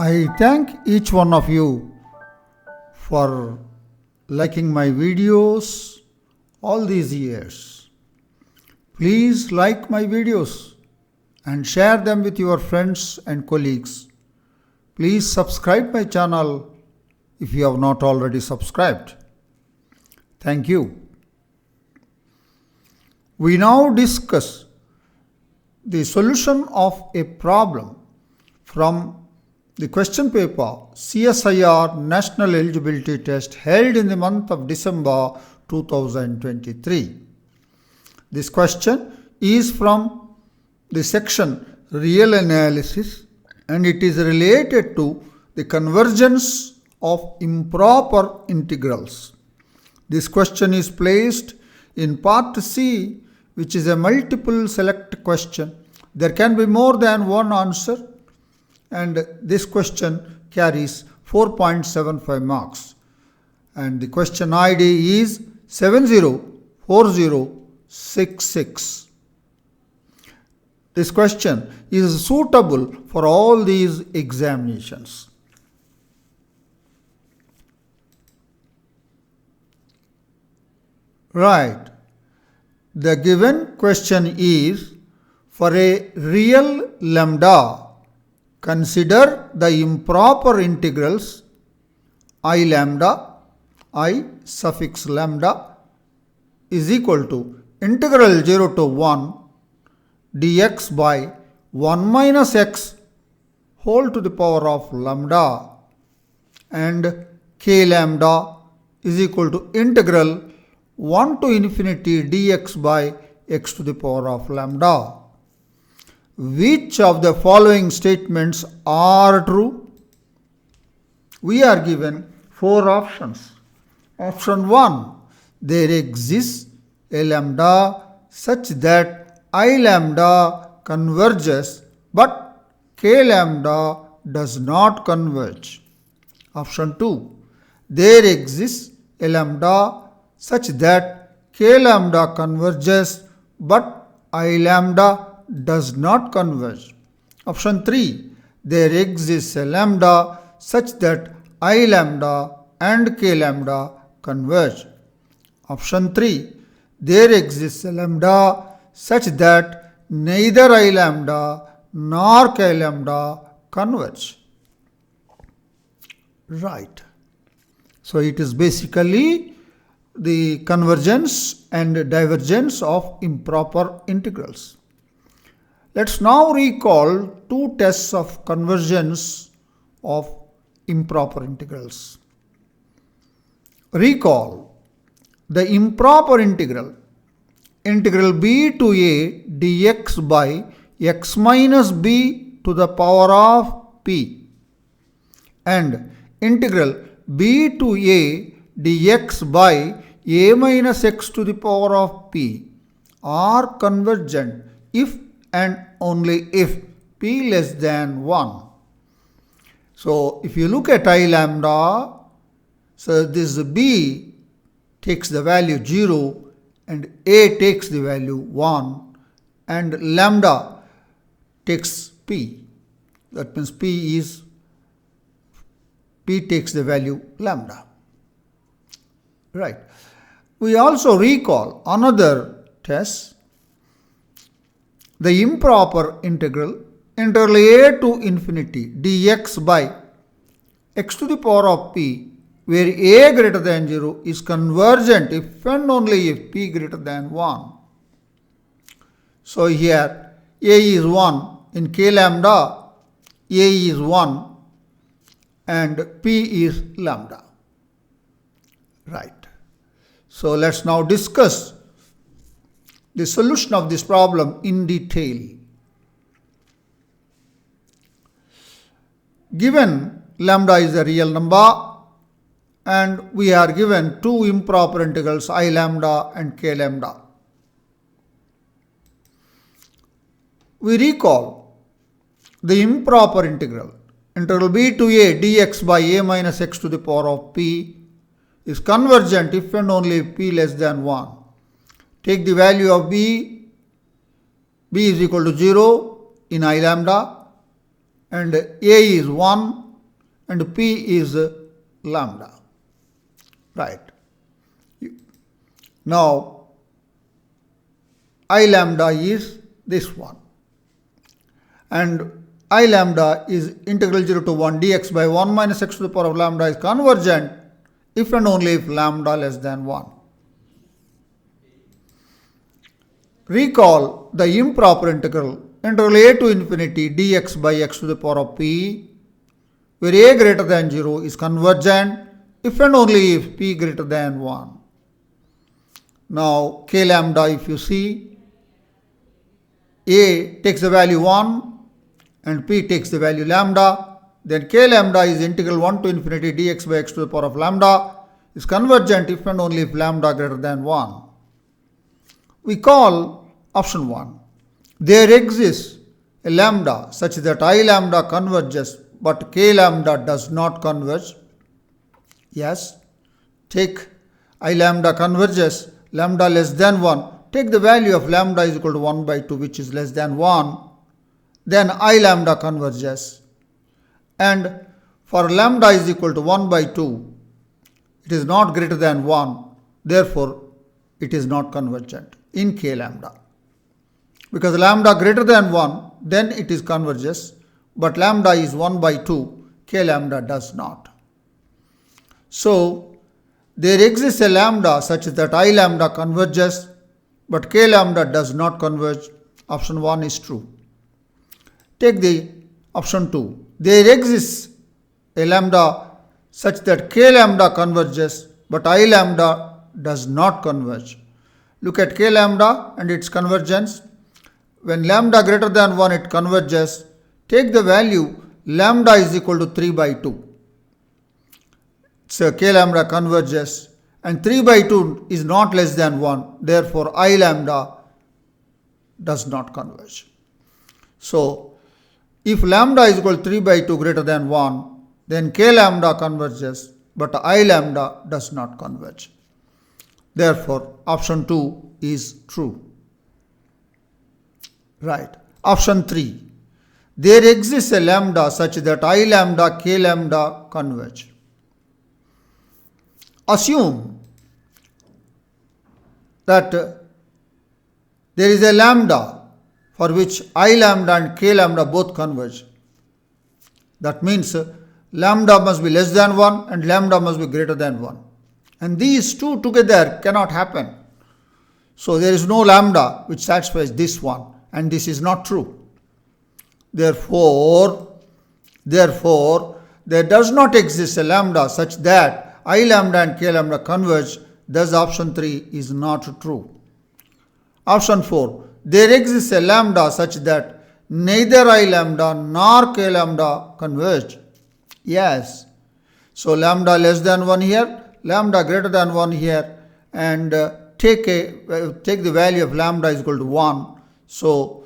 I thank each one of you for liking my videos all these years. Please like my videos and share them with your friends and colleagues. Please subscribe my channel if you have not already subscribed. Thank you. We now discuss the solution of a problem from the question paper CSIR National Eligibility Test held in the month of December 2023. This question is from the section Real Analysis and it is related to the convergence of improper integrals. This question is placed in part C, which is a multiple select question. There can be more than one answer, and this question carries 4.75 marks. And the question ID is 704066. This question is suitable for all these examinations. Right. The given question is, for a real lambda, consider the improper integrals I lambda, I suffix lambda is equal to integral 0 to 1 dx by 1 minus x whole to the power of lambda and k lambda is equal to integral 1 to infinity dx by x to the power of lambda. Which of the following statements are true? We are given 4 options. Option 1, there exists a lambda such that I lambda converges but k lambda does not converge. Option 2, there exists a lambda such that k lambda converges but I lambda does not converge. Option 3, there exists a lambda such that I lambda and k lambda converge. Option 3, there exists a lambda such that neither I lambda nor k lambda converge. Right. So it is basically the convergence and divergence of improper integrals. Let's now recall 2 tests of convergence of improper integrals. Recall the improper integral b to a dx by x minus b to the power of p and integral b to a dx by a minus x to the power of p are convergent if and only if p less than 1. So if you look at I lambda, so this b takes the value 0 and a takes the value 1 and lambda takes p. That means p takes the value lambda. Right. We also recall another test, the improper integral a to infinity dx by x to the power of p, where a greater than 0 is convergent if and only if p greater than 1. So here a is 1, in k lambda a is 1 and p is lambda. Right. So let's now discuss the solution of this problem in detail. Given lambda is a real number and we are given 2 improper integrals I lambda and k lambda. We recall the improper integral b to a dx by a minus x to the power of p is convergent if and only if p less than 1. Take the value of b is equal to 0 in I lambda and a is 1 and P is lambda. Right. Now, I lambda is this one. And I lambda is integral 0 to 1 dx by 1 minus x to the power of lambda is convergent if and only if lambda less than 1. Recall the improper integral a to infinity dx by x to the power of p, where a greater than 0 is convergent if and only if p greater than 1. Now, k lambda, if you see, a takes the value 1 and p takes the value lambda, then k lambda is integral 1 to infinity dx by x to the power of lambda is convergent if and only if lambda greater than 1. We call option 1. There exists a lambda such that I lambda converges but k lambda does not converge. Yes, take I lambda converges, lambda less than 1, take the value of lambda is equal to 1 by 2, which is less than 1, then I lambda converges. And for lambda is equal to 1 by 2, it is not greater than 1, therefore it is not convergent in k lambda. Because lambda greater than 1, then it is converges, but lambda is 1 by 2, k lambda does not. So, there exists a lambda such that I lambda converges, but k lambda does not converge. Option 1 is true. Take the option 2. There exists a lambda such that k lambda converges, but I lambda does not converge. Look at k lambda and its convergence. When lambda greater than 1, it converges. Take the value lambda is equal to 3 by 2. So k lambda converges and 3 by 2 is not less than 1. Therefore, I lambda does not converge. So, if lambda is equal to 3 by 2 greater than 1, then k lambda converges, but I lambda does not converge. Therefore, option 2 is true. Right. Option 3. There exists a lambda such that I lambda, k lambda converge. Assume that there is a lambda for which I lambda and k lambda both converge. That means lambda must be less than 1 and lambda must be greater than 1. And these two together cannot happen. So there is no lambda which satisfies this one, and this is not true. Therefore, there does not exist a lambda such that I lambda and k lambda converge. Thus, option 3 is not true. Option 4. There exists a lambda such that neither I lambda nor k lambda converge. Yes. So, lambda less than 1 here, lambda greater than 1 here, and take the value of lambda is equal to 1. So,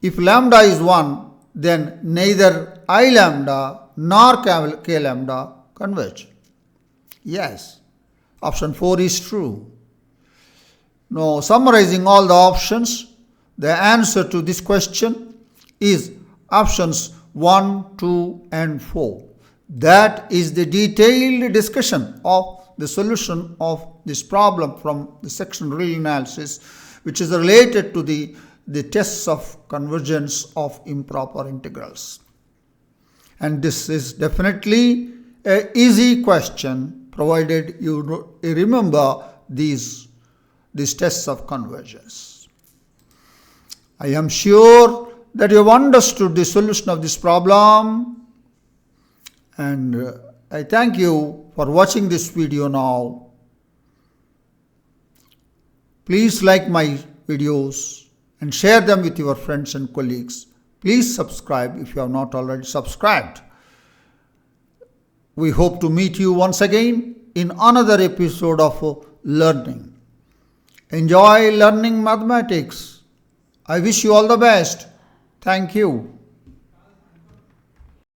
if lambda is 1, then neither I lambda nor k lambda converge. Yes, option 4 is true. Now, summarizing all the options, the answer to this question is options 1, 2 and 4. That is the detailed discussion of the solution of this problem from the section real analysis, which is related to the tests of convergence of improper integrals. And this is definitely an easy question, provided you remember these tests of convergence. I am sure that you have understood the solution of this problem, and I thank you for watching this video now. Please like my videos and share them with your friends and colleagues. Please subscribe if you have not already subscribed. We hope to meet you once again in another episode of learning. Enjoy learning mathematics. I wish you all the best. Thank you.